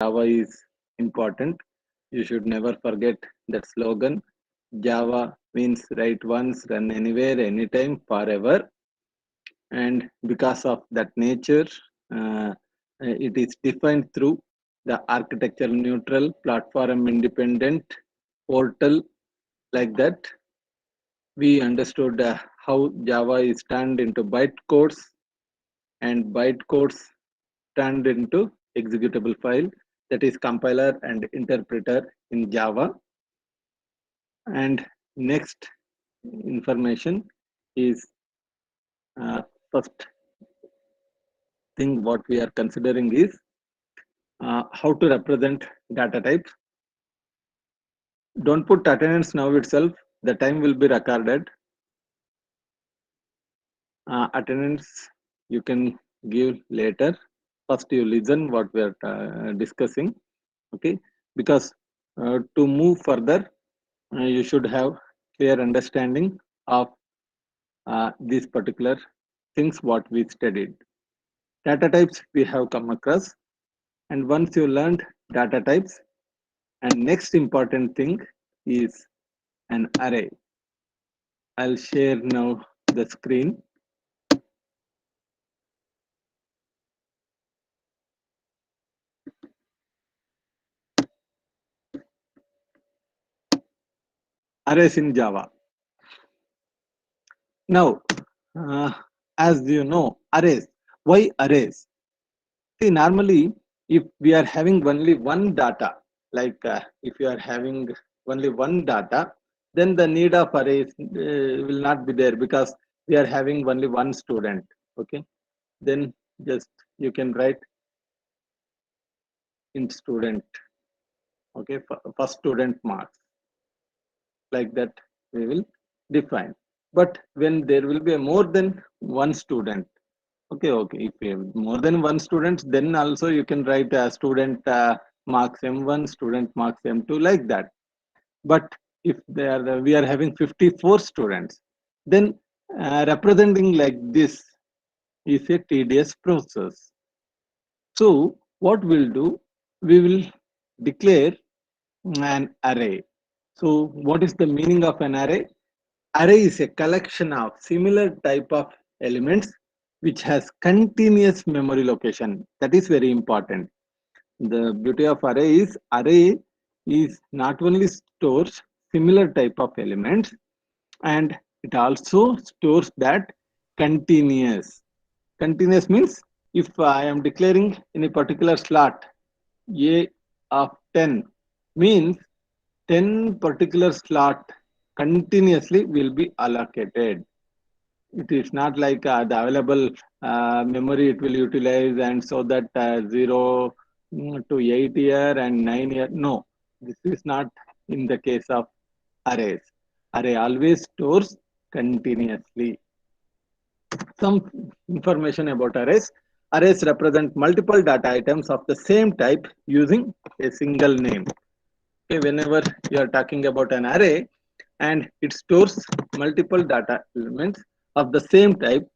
Java is important. You should never forget that slogan. Java means write once, run anywhere, anytime, forever. And because of that nature, uh, it is defined through the architecture neutral, platform independent, portal, like that. We understood how Java is turned into bytecodes, and bytecodes turned into executable file, that is compiler and interpreter in Java. And next information is first thing what we are considering is how to represent data types. Don't put attendance now itself, the time will be recorded. Attendance you can give later. First you listen what we are discussing, okay? Because to move further, you should have clear understanding of these particular things what we studied. Data types we have come across, and once you learned data types, and next important thing is an array. I'll share now the screen. Arrays in Java. Now, uh, as you know, arrays. Why arrays? See, normally, if we are having only one data, like if you are having only one data, then the need of arrays will not be there, because we are having only one student. Okay, then just you can write in student. Okay, first student marks, like that we will define. But when there will be a more than one student, okay, if you have more than one student, then also you can write a student marks M1, student marks M2, like that. But if we are having 54 students, then representing like this is a tedious process. So what we'll do, we will declare an array. So what is the meaning of an array? Array is a collection of similar type of elements which has continuous memory location. That is very important. The beauty of array is not only stores similar type of elements, and it also stores that continuous. Continuous means if I am declaring in a particular slot a of 10, means 10 particular slot continuously will be allocated. It is not like the available memory it will utilize, and so that 0 to 8 year and 9 year. No, this is not in the case of arrays. Array always stores continuously. Some information about arrays. Arrays represent multiple data items of the same type using a single name. Okay, whenever you are talking about an array and it stores multiple data elements of the same type.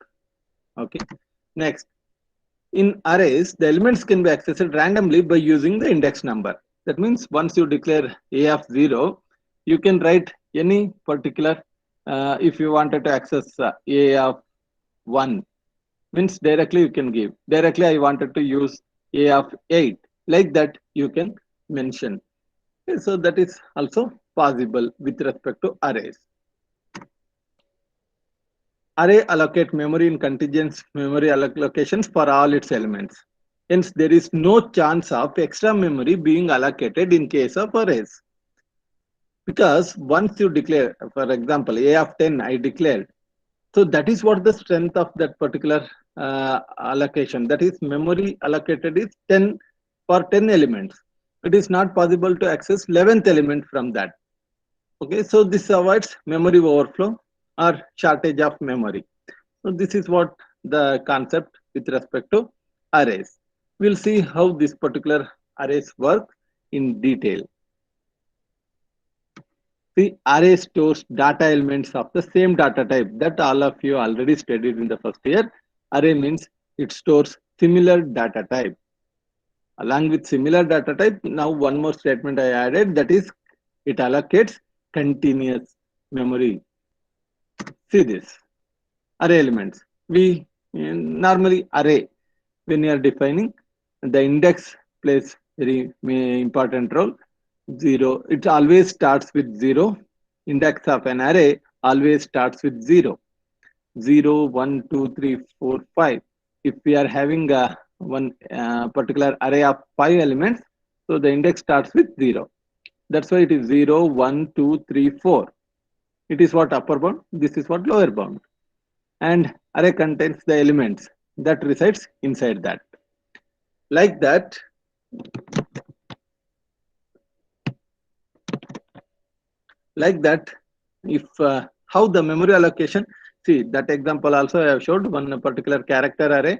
Okay. Next, in arrays, the elements can be accessed randomly by using the index number. That means once you declare a of 0, you can write any particular, if you wanted to access a of 1, means directly you can give. Directly I wanted to use a of 8, like that you can mention. Okay, so that is also possible with respect to arrays. Array allocate memory in contingent memory allocations for all its elements. Hence, there is no chance of extra memory being allocated in case of arrays. Because once you declare, for example, a of 10, I declared. So that is what the strength of that particular allocation. That is, memory allocated is 10 for 10 elements. It is not possible to access 11th element from that. Okay, so this avoids memory overflow or shortage of memory. So this is what the concept with respect to arrays. We'll see how this particular arrays work in detail. The array stores data elements of the same data type that all of you already studied in the first year. Array means it stores similar data type. Along with similar data type, now one more statement I added, that is it allocates continuous memory. See this array elements. We normally array, when you are defining, the index plays very important role. 0, it always starts with 0. Index of an array always starts with 0. 0, 1, 2, 3, 4, 5. If we are having a one particular array of 5 elements, so the index starts with 0. That's why it is 0, 1, 2, 3, 4. It is what upper bound, this is what lower bound. And array contains the elements that resides inside that. Like that, if how the memory allocation, see that example also I have showed one particular character array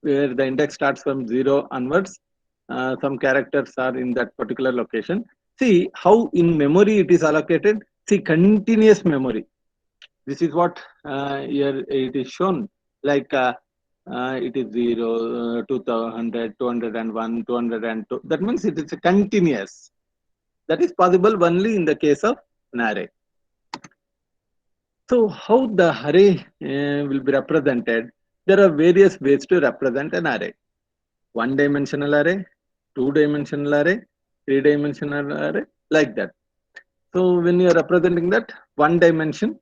where the index starts from 0 onwards. Some characters are in that particular location. See how in memory it is allocated. See, continuous memory. This is what here it is shown, like it is 0, 200, 201, 202. That means it is a continuous. That is possible only in the case of an array. So how the array will be represented? There are various ways to represent an array. One-dimensional array, two-dimensional array, three-dimensional array, like that. So when you are representing that one dimension,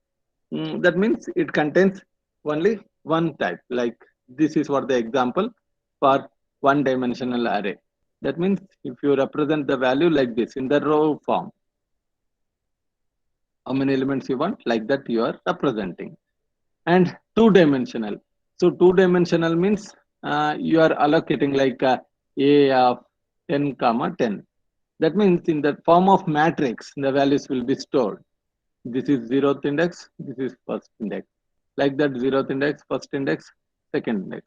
that means it contains only one type. Like this is what the example for one-dimensional array. That means if you represent the value like this in the row form, how many elements you want, like that you are representing. And two-dimensional. So two-dimensional means you are allocating like a of 10 comma 10. That means in the form of matrix, the values will be stored. This is 0th index, this is first index. Like that, 0th index, first index, second index.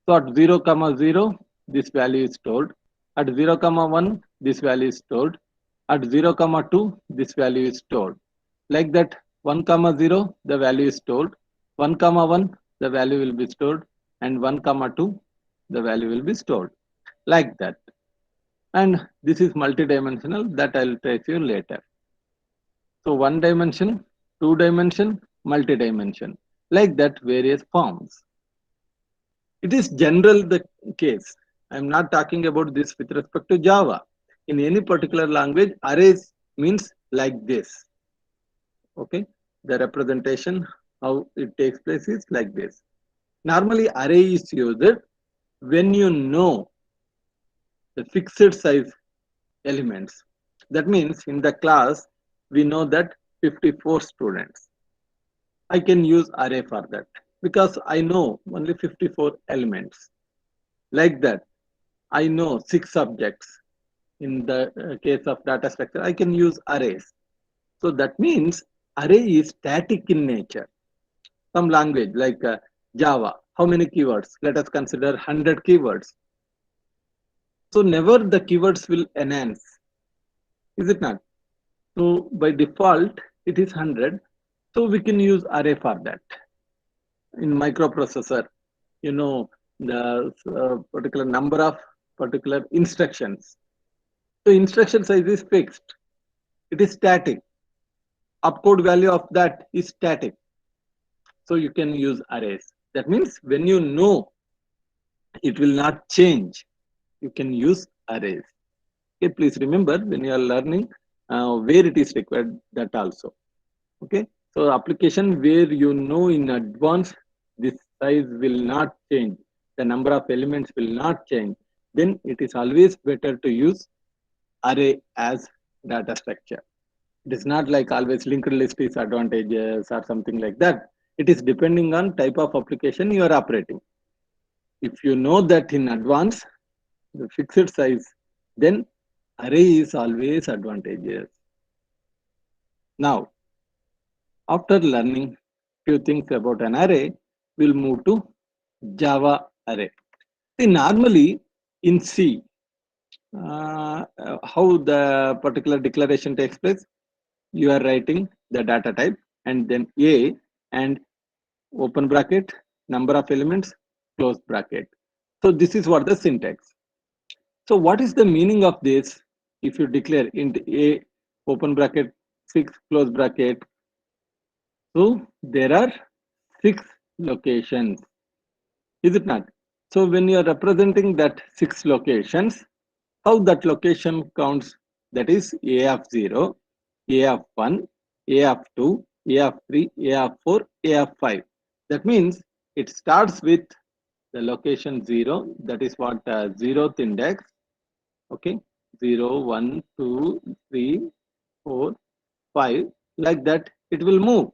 So at 0 comma 0, this value is stored. At 0 comma 1, this value is stored. At 0 comma 2, this value is stored. Like that, 1 comma 0, the value is stored. 1 comma 1, the value will be stored. And 1 comma 2, the value will be stored. Like that. And this is multidimensional, that I'll trace you later. So one dimension, two dimension, multi-dimension, like that various forms. It is general the case. I'm not talking about this with respect to Java. In any particular language, arrays means like this. Okay, the representation, how it takes place is like this. Normally, array is used when you know the fixed size elements. That means in the class, we know that 54 students. I can use array for that because I know only 54 elements. Like that, I know 6 subjects. In the case of data structure, I can use arrays. So that means array is static in nature. Some language like Java, how many keywords? Let us consider 100 keywords. So never the keywords will enhance. Is it not? So by default, it is 100. So we can use array for that. In microprocessor, you know, the particular number of particular instructions. So instruction size is fixed. It is static. Opcode value of that is static. So you can use arrays. That means when you know it will not change, you can use arrays. Okay, please remember when you are learning where it is required, that also. Okay, so application where you know in advance this size will not change, the number of elements will not change, then it is always better to use array as data structure. It is not like always linked list is advantageous or something like that. It is depending on type of application you are operating. If you know that in advance, the fixed size, then array is always advantageous. Now, after learning few things about an array, we'll move to Java array. See, normally in C, how the particular declaration takes place, you are writing the data type and then A and open bracket, number of elements, close bracket. So this is what the syntax. So what is the meaning of this? If you declare int a open bracket 6 close bracket, so there are 6 locations, is it not? So when you are representing that 6 locations, how that location counts? That is a of 0, a of 1, a of 2, a of 3, a of 4, a of 5. That means it starts with the location 0, that is what 0th index, okay, 0, 1, 2, 3, 4, 5, like that it will move,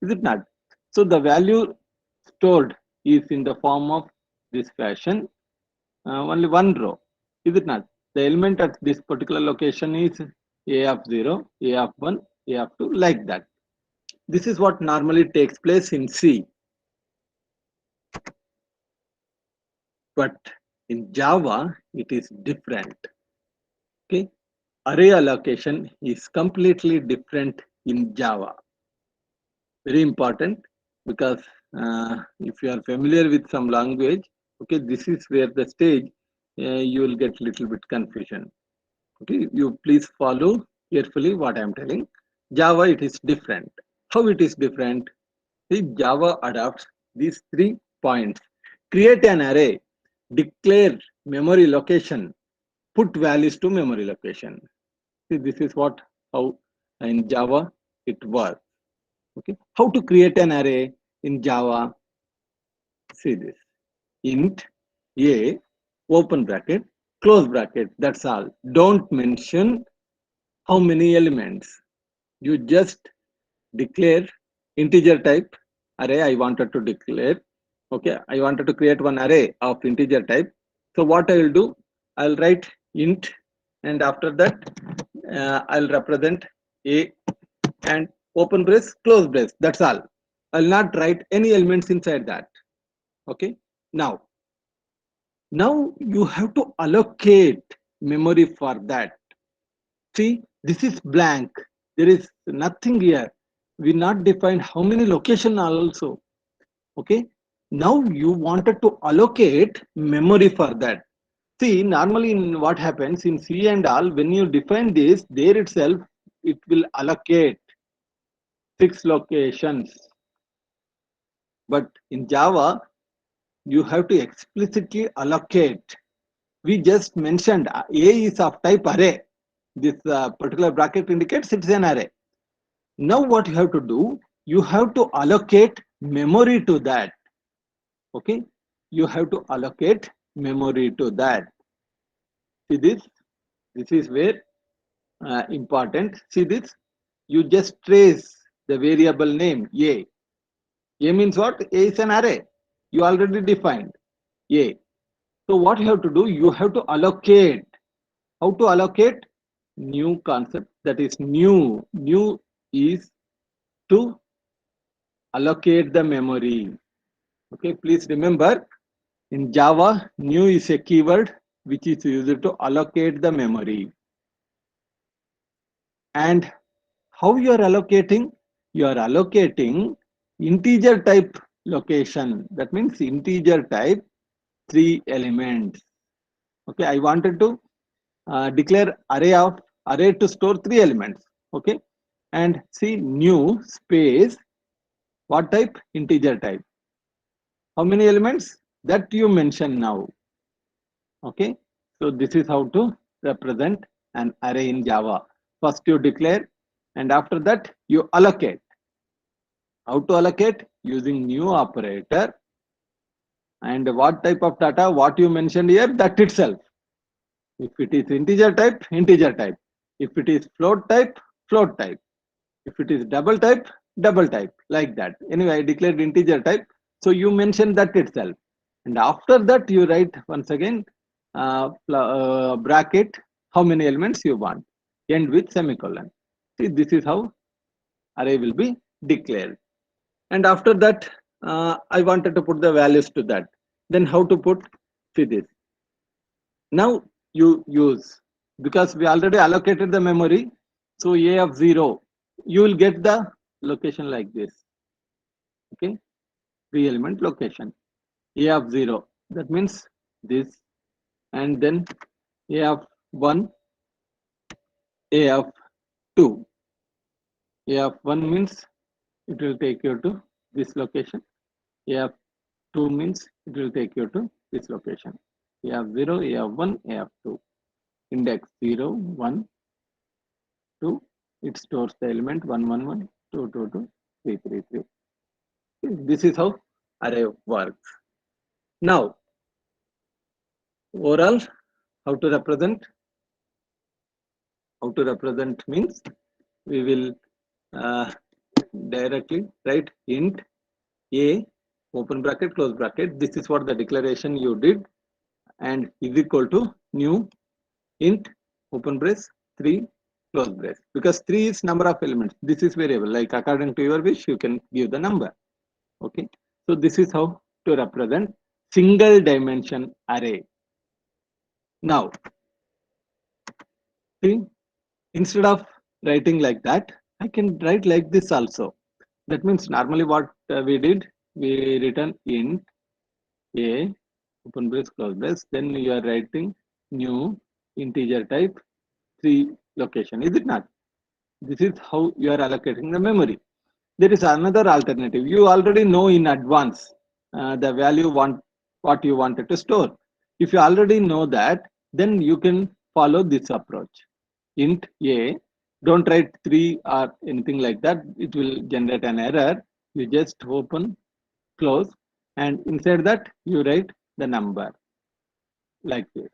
is it not? So the value stored is in the form of this fashion, only one row, is it not? The element at this particular location is a of 0, a of 1, a of 2, like that. This is what normally takes place in C. But in Java, it is different. Okay, array allocation is completely different in Java. Very important, because if you are familiar with some language, okay, this is where the stage you will get little bit confusion. Okay, you please follow carefully what I am telling. Java, it is different. How it is different? See, Java adopts these 3 points. Create an array, declare memory location, put values to memory location. See, this is what how in Java it works. Okay, how to create an array in Java? See this: int a open bracket close bracket. That's all. Don't mention how many elements. You just declare integer type array. I wanted to declare. Okay, I wanted to create one array of integer type. So what I will do? I'll write int, and after that I'll represent a and open brace, close brace. That's all. I'll not write any elements inside that. Okay. Now you have to allocate memory for that. See, this is blank. There is nothing here. We not defined how many location also. Okay. Now you wanted to allocate memory for that. See, normally in what happens in C and all, when you define this, there itself, it will allocate 6 locations. But in Java, you have to explicitly allocate. We just mentioned A is of type array. This particular bracket indicates it's an array. Now what you have to do, you have to allocate memory to that. Okay, you have to allocate memory to that. See this is where important. See this, you just trace the variable name A. A means what? A is an array. You already defined A. So what you have to do, you have to allocate. How to allocate? New concept, that is new. New is to allocate the memory. Okay, please remember, in Java, new is a keyword which is used to allocate the memory. And how you are allocating? You are allocating integer type location. That means integer type 3 elements. Okay, I wanted to declare array to store 3 elements. Okay, and see new space, what type? Integer type. How many elements? That you mention now. Okay, so this is how to represent an array in Java. First you declare, and after that you allocate. How to allocate? Using new operator. And what type of data? What you mentioned here, that itself. If it is integer type, integer type. If it is float type, float type. If it is double type, double type, like that. Anyway, I declared integer type. So you mention that itself. And after that, you write once again bracket, how many elements you want, end with semicolon. See, this is how array will be declared. And after that, I wanted to put the values to that. Then how to put? See this. Now you use, because we already allocated the memory, so a of 0, you will get the location like this. Okay, 3 element location, a of 0, that means this, and then A of 1, A of 2. A of 1 means it will take you to this location. A of 2 means it will take you to this location. A of 0, A of 1, A of 2. Index 0, 1, 2. It stores the element 1, 1, 1, 2, 2, 2, 3, 3, 3. This is how array works. Now, overall, how to represent? How to represent means we will directly write int a open bracket close bracket. This is what the declaration you did, and is equal to new int open brace 3 close brace, because 3 is number of elements. This is variable, like according to your wish you can give the number. Okay, so this is how to represent single dimension array. Now see, instead of writing like that, I can write like this also. That means normally what we did, we written int a open brace close brace, then you are writing new integer type 3 location, is it not? This is how you are allocating the memory. There is another alternative. You already know in advance the value what you wanted to store. If you already know that, then you can follow this approach. Int a, don't write 3 or anything like that. It will generate an error. You just open, close, and inside that you write the number like this.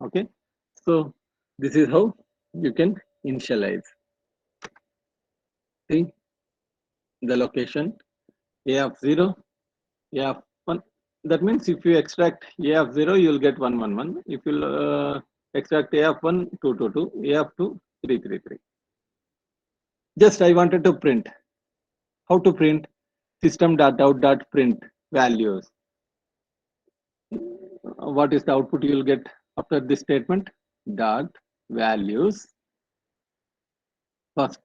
Okay, so this is how you can initialize. See the location a of 0, a of 1. That means if you extract a of 0, you will get 1, 1, 1. If you extract a of 1, 2, 2, 2, a of 2, 3, 3, 3. Just I wanted to print. How to print? System.out.print values. What is the output you will get after this statement? Dot values. First,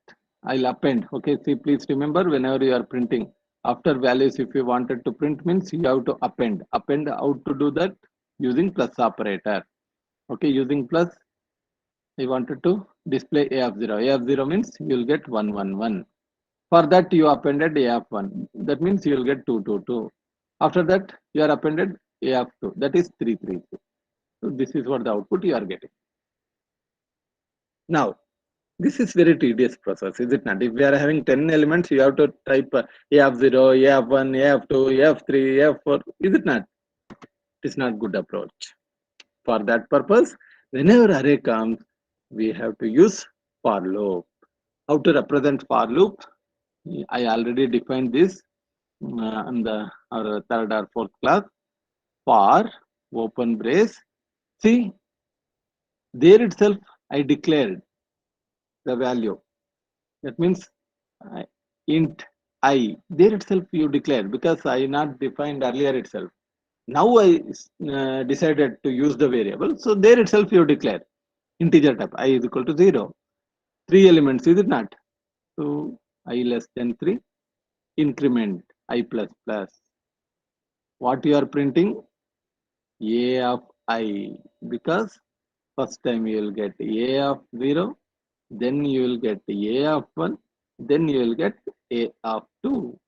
I'll append. Okay, see, please remember, whenever you are printing, after values, if you wanted to print means you have to append. Append, how to do that? Using plus operator. Okay, using plus, I wanted to display a of 0. A of 0 means you will get 1, 1, 1. For that, you appended a of 1. That means you will get 2, 2, 2. After that, you are appended a of 2. That is 3, 3, 3. So this is what the output you are getting. Now, this is very tedious process, is it not? If we are having 10 elements, you have to type a of 0, a of 1, a of 2, a of 3, a of 4. Is it not? It is not good approach. For that purpose, whenever array comes, we have to use for loop. How to represent for loop? I already defined this in our third or fourth class. For open brace, see, there itself I declared the value. That means int I, there itself you declare, because I not defined earlier itself. Now I decided to use the variable, so there itself you declare integer type I is equal to 0. 3 elements, is it not? So I less than 3, increment I plus plus. What you are printing? A of I, because first time you will get a of 0, then you will get a of 1, then you will get a of 2.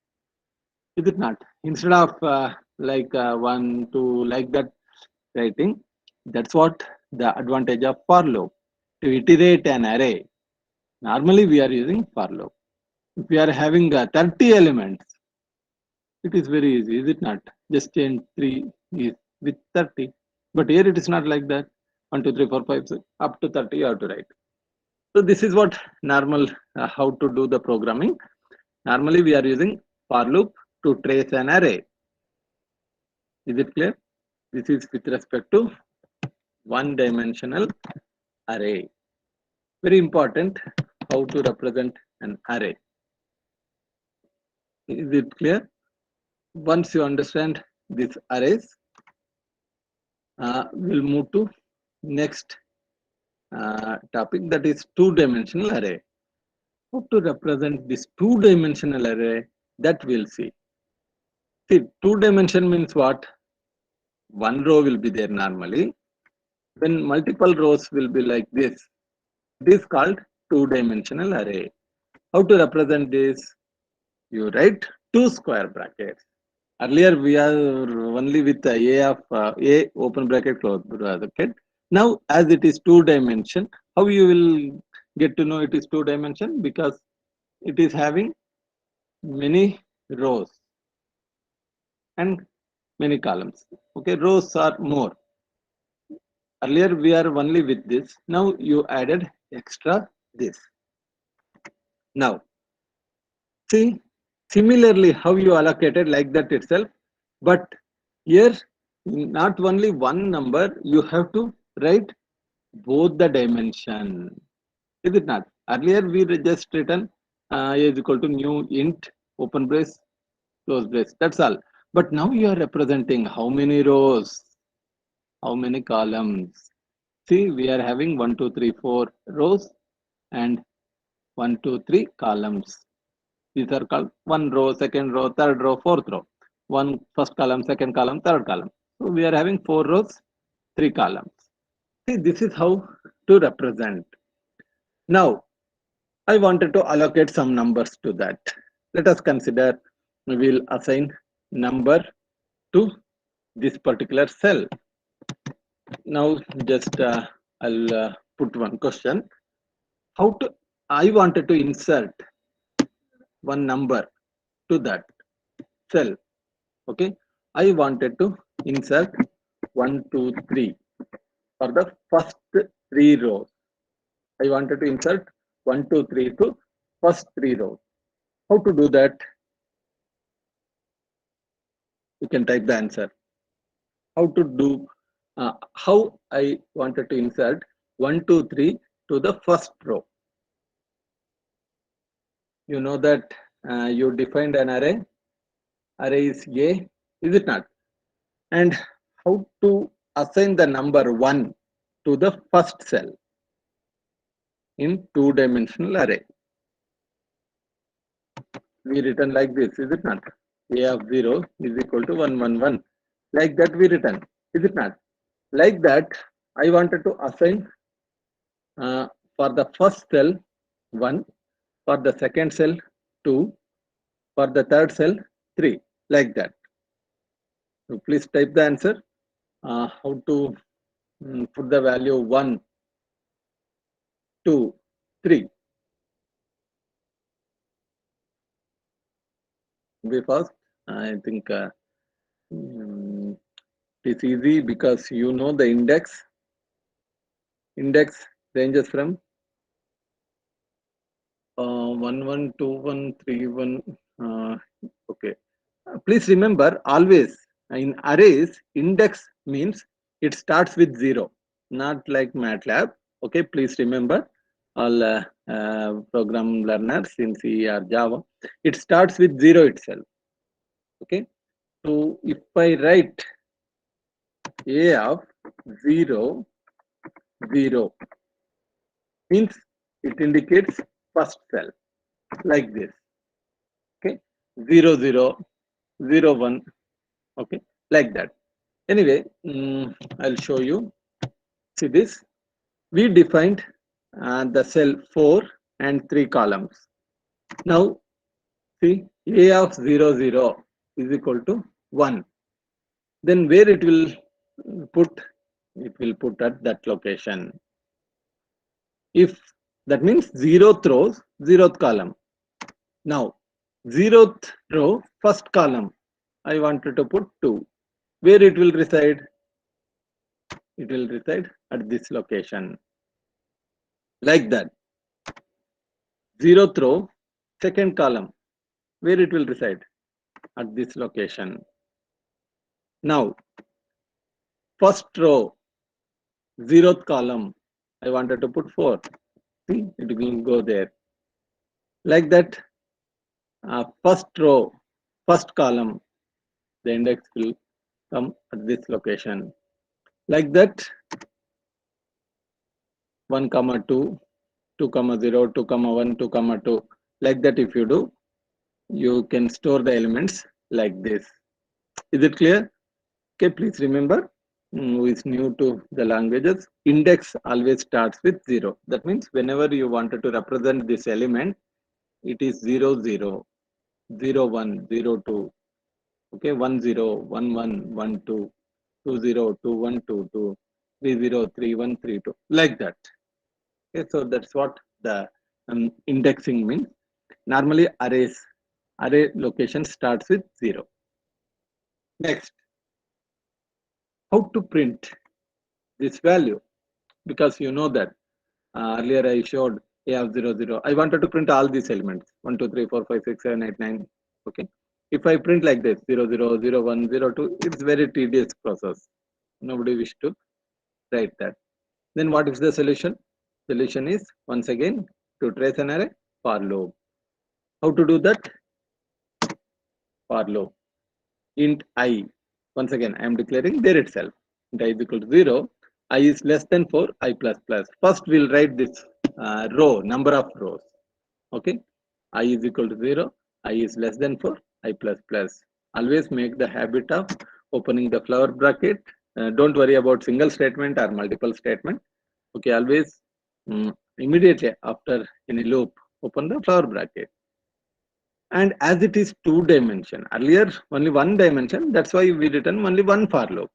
Is it not? Instead of like 1, 2, like that writing, that's what the advantage of for loop. To iterate an array, normally we are using for loop. If we are having 30 elements, it is very easy, is it not? Just change 3 is with 30. But here it is not like that. 1, 2, 3, 4, 5, 6, up to 30 you have to write. So this is what normal how to do the programming. Normally we are using for loop to trace an array. Is it clear? This is with respect to one dimensional array. Very important how to represent an array. Is it clear? Once you understand these arrays, we'll move to next topic, that is two-dimensional array. How to represent this two-dimensional array, that we'll see. See, two-dimension means what? One row will be there normally. When multiple rows will be like this, it is called two-dimensional array. How to represent this? You write two square brackets. Earlier we are only with the a of a open bracket close bracket. Now as it is two dimension, how you will get to know it is two dimension? Because it is having many rows and many columns. Okay, rows are more. Earlier we are only with this. Now you added extra this. Now see, similarly how you allocated like that itself, but here not only one number, you have to write both the dimension. Is it not? Earlier we just written a is equal to new int open brace close brace. That's all. But now you are representing how many rows, how many columns. See, we are having 1, 2, 3, 4 rows and 1, 2, 3 columns. These are called one row, second row, third row, fourth row. One first column, second column, third column. So we are having 4 rows, 3 columns. See, this is how to represent. Now, I wanted to allocate some numbers to that. Let us consider we will assign number to this particular cell. Now, just I'll put one question. How to? I wanted to insert one number to that cell. Okay, I wanted to insert 1, 2, 3 for the first 3 rows. I wanted to insert 1, 2, 3 to first 3 rows. How to do that? You can type the answer. How to do? How I wanted to insert 1, 2, 3 to the first row. You know that you defined an array. Array is A, is it not? And how to assign the number 1 to the first cell in two-dimensional array. We written like this, is it not? A of 0 is equal to 1, 1, 1. Like that we written, is it not? Like that, I wanted to assign for the first cell 1, for the second cell 2, for the third cell 3, like that. So please type the answer. How to put the value 1, 2, 3. Be fast. I think it's easy because you know the index. Index ranges from 1, 1, 2, 1, 3, 1. Okay. Please remember always in arrays, index means it starts with 0, not like MATLAB. Okay, please remember all program learners in C or Java, it starts with 0 itself. Okay, so if I write A of 0, 0 means it indicates first cell like this. Okay, 0, 0, 0, 1. Okay, like that. Anyway, I'll show you. See this, we defined the cell 4 and 3 columns. Now see, A of 0, 0 is equal to 1. Then where it will put? It will put at that location. If that means 0th row, 0th column. Now 0th row, first column, I wanted to put 2. Where it will reside? It will reside at this location. Like that. 0th row, second column, where it will reside? At this location. Now, first row, 0th column, I wanted to put 4. See, it will go there. Like that, first row, first column, the index will come at this location. Like that, 1, 2, 2, 0, 2, 1, 2, 2. Like that, if you do, you can store the elements like this. Is it clear? Okay, please remember who is new to the languages, index always starts with 0. That means whenever you wanted to represent this element, it is 0, 0, 0, 1, 0, 2, okay, 1, 0, 1, 1, 1, 2, 2, 0, 2, 1, 2, 2, 3, 0, 3, 1, 3, 2, like that. Okay, so that's what the indexing means. Normally array location starts with 0. Next, how to print this value, because you know that earlier I showed a of 0, 0. I wanted to print all these elements 1, 2, 3, 4, 5, 6, 7, 8, 9. Okay, if I print like this 0, 0, 0, 1, 0, 2, it's very tedious process. Nobody wish to write that. Then what is the solution? Solution is once again to trace an array, for loop. How to do that? For loop. Int I. Once again, I am declaring there itself. Int I is equal to 0. I is less than 4, I plus plus. First, we'll write this row, number of rows. Okay. I is equal to 0. I is less than 4, I plus plus. Always make the habit of opening the flower bracket. Don't worry about single statement or multiple statement. Okay, always immediately after any loop, open the flower bracket. And as it is two dimension, earlier only one dimension, that's why we written only one for loop.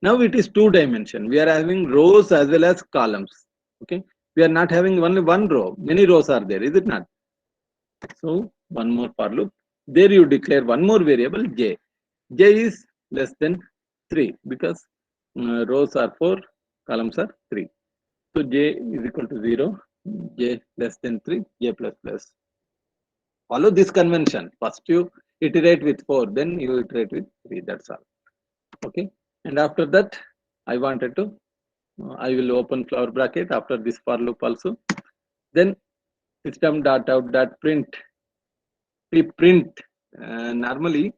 Now it is two dimension. We are having rows as well as columns. Okay, we are not having only one row, many rows are there, is it not? So one more for loop. There you declare one more variable j. J is less than 3 because rows are 4, columns are 3. So j is equal to 0, j less than 3, j plus plus. Follow this convention. First you iterate with 4, then you iterate with 3. That's all. Okay. And after that, I wanted to, I will open flower bracket after this for loop also. Then system.out.print. We print. Normally,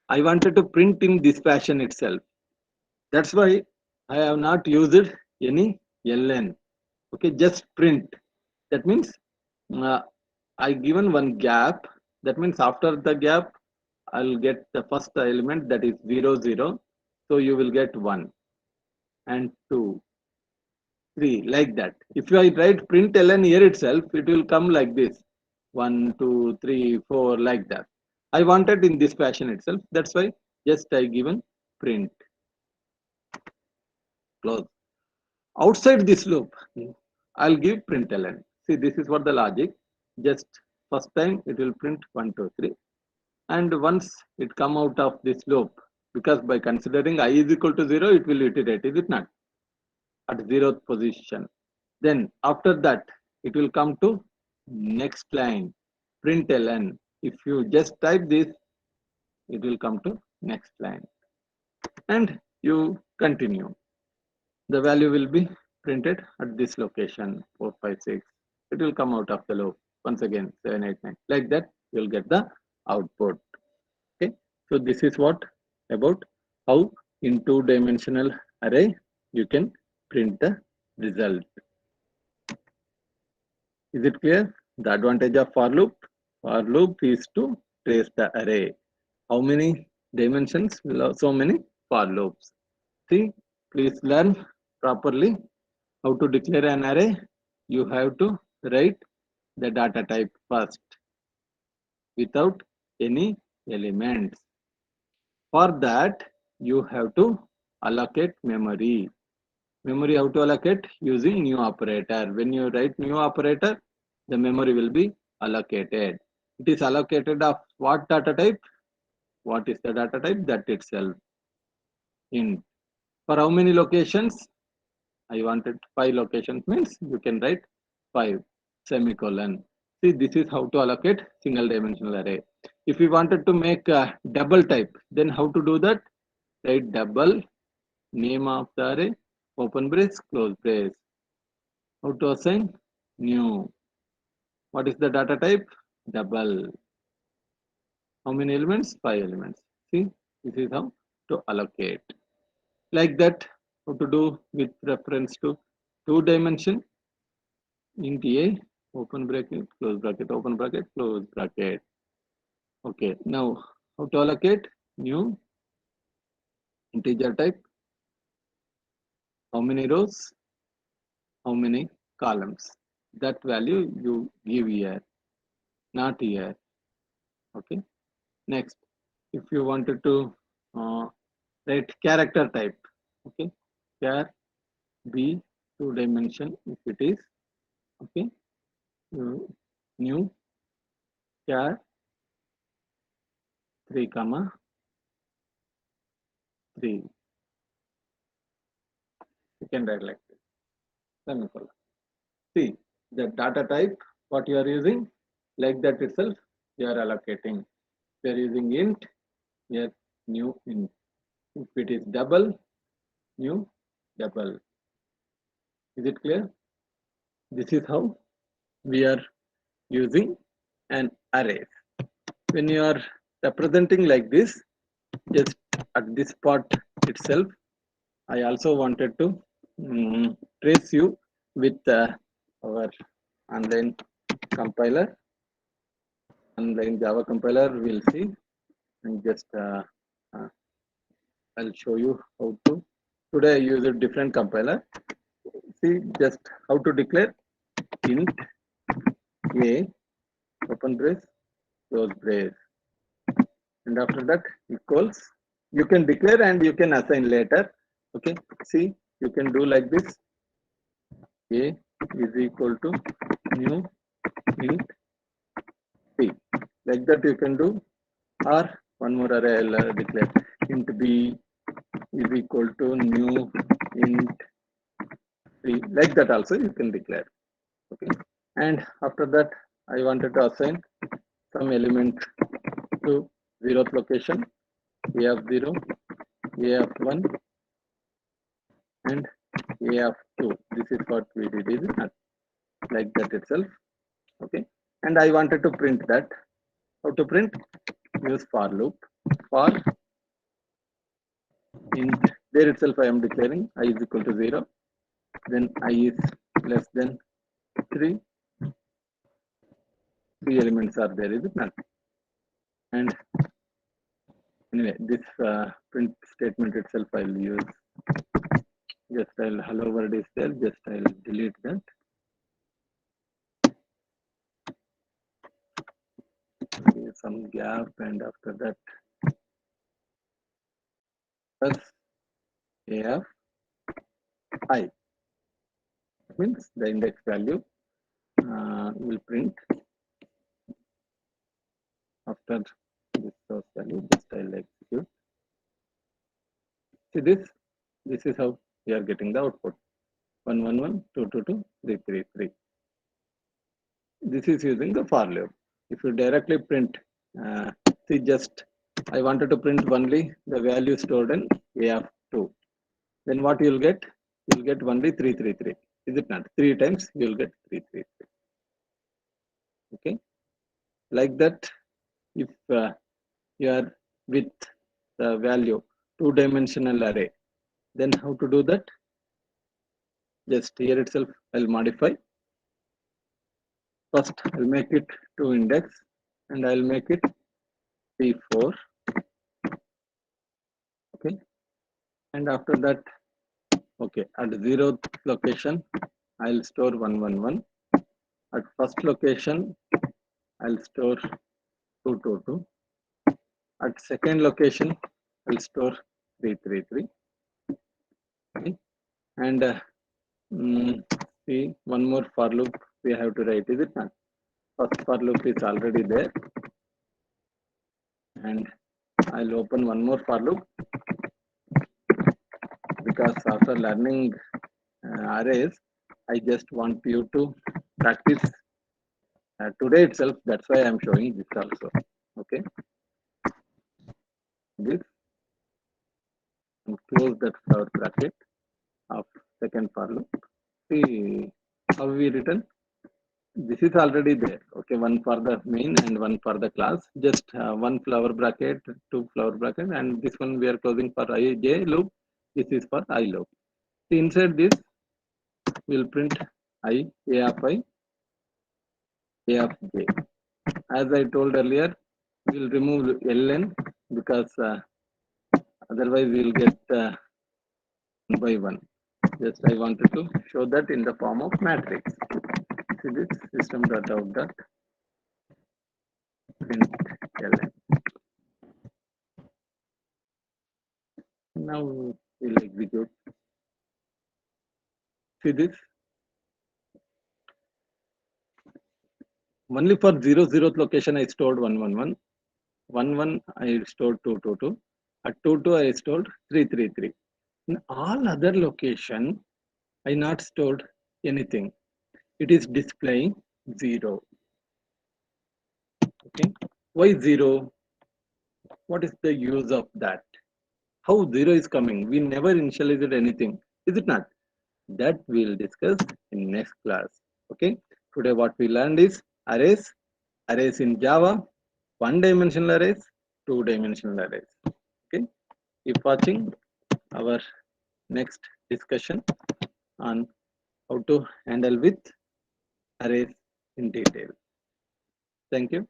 I wanted to print in this fashion itself. That's why I have not used any ln. Okay, just print. That means uh, I given one gap. That means after the gap, I'll get the first element, that is 0, 0. So you will get 1 and 2, 3, like that. If I write println here itself, it will come like this 1, 2, 3, 4, like that. I wanted in this fashion itself. That's why just I given print. Close. Outside this loop, I'll give println. See, this is what the logic. Just first time it will print 1, 2, 3. And once it come out of this loop, because by considering I is equal to 0, it will iterate, is it not? At 0th position. Then after that, it will come to next line, println. If you just type this, it will come to next line. And you continue. The value will be printed at this location, 4, 5, 6. It will come out of the loop. Once again, 7, 8, 9. Like that, you will get the output. Okay, so this is what about how in two-dimensional array you can print the result. Is it clear? The advantage of for loop is to trace the array. How many dimensions will have so many for loops? See, please learn properly how to declare an array. You have to write the data type first without any elements. For that, you have to allocate memory. Memory how to allocate? Using new operator. When you write new operator, the memory will be allocated. It is allocated of what data type? What is the data type? That itself. Int. For how many locations? I wanted 5 locations, means you can write 5 semicolon. See, this is how to allocate single dimensional array. If we wanted to make a double type, then how to do that? Write double, name of the array, open brace, close brace. How to assign? New. What is the data type? Double. How many elements? 5 elements. See, this is how to allocate. Like that, how to do with reference to two dimension. Int a, open bracket, close bracket, open bracket, close bracket. Okay, now how to allocate? New integer type, how many rows, how many columns. That value you give here, not here. Okay. Next, if you wanted to write character type, okay, char b 2-dimension if it is, okay, new char 3, 3. You can write like this. Semicolon. See the data type what you are using, like that itself you are allocating. You are using int, here new int. If it is double, new double. Is it clear? This is how we are using an array. When you are representing like this, just at this part itself, I also wanted to trace you with our online compiler, online Java compiler. We'll see, and just I'll show you how to. Today I use a different compiler. See just how to declare int a open brace close brace, and after that equals. You can declare and you can assign later. Okay, see you can do like this. A is equal to new int p, like that you can do, or one more array I'll declare int b is equal to new int p, like that also you can declare. Okay, and after that I wanted to assign some element to 0th location, a of 0, a of 1, and a of 2. This is what we did, is not like that itself. Okay, and I wanted to print that. How to print? Use for loop. For int, there itself I am declaring I is equal to 0, then I is less than 3. 3 elements are there, is it not? And anyway, this print statement itself I'll use. Just I'll hello world is there, just I'll delete that. Some gap, and after that plus a of I means the index value will print after this source value. Just I'll execute. See this is how we are getting the output. 1 1 1 2 2 2 3 3 3. This is using the for loop. If you directly print, see just I wanted to print only the value stored in a of 2. Then what you'll get? You'll get only 3 3 3. Is it not? 3 times you'll get 3 3 3. Okay, like that. If you are with the value 2-dimensional array, then how to do that? Just here itself I'll modify. First I'll make it 2 index, and I'll make it p4. Okay, and after that, okay, at 0th location I'll store 1 1 1. At first location I'll store 2 2 2. At second location I'll store 3 3 3. Okay, and see one more for loop we have to write, is it not? First for loop is already there, and I'll open one more for loop, because after learning arrays I just want you to practice today itself. That's why I'm showing this also. Okay, this, and close that flower bracket of second for loop. See how we written. This is already there. Okay, one for the main and one for the class. Just one flower bracket, 2 flower bracket, and this one we are closing for ij loop. This is for I loop. See, inside this we'll print I, a of I, a of j. As I told earlier, we'll remove ln, because otherwise we'll get 1 by 1. Just I wanted to show that in the form of matrix. See this system.out.println. Now we'll execute. See this. Only for 0, 0th location I stored 1, 1, 1. 1, 1 I stored 2, 2, 2. At 2, 2 I stored 3, 3, 3. In all other location I not stored anything. It is displaying 0. Okay. Why 0? What is the use of that? How 0 is coming? We never initialized anything. Is it not? That we'll discuss in next class. Okay. Today what we learned is arrays. Arrays in Java. One-dimensional arrays. Two-dimensional arrays. Okay. Keep watching our next discussion on how to handle with arrays in detail. Thank you.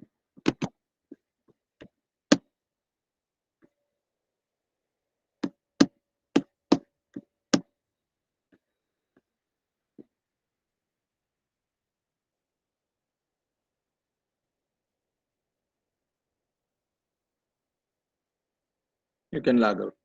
You can log out.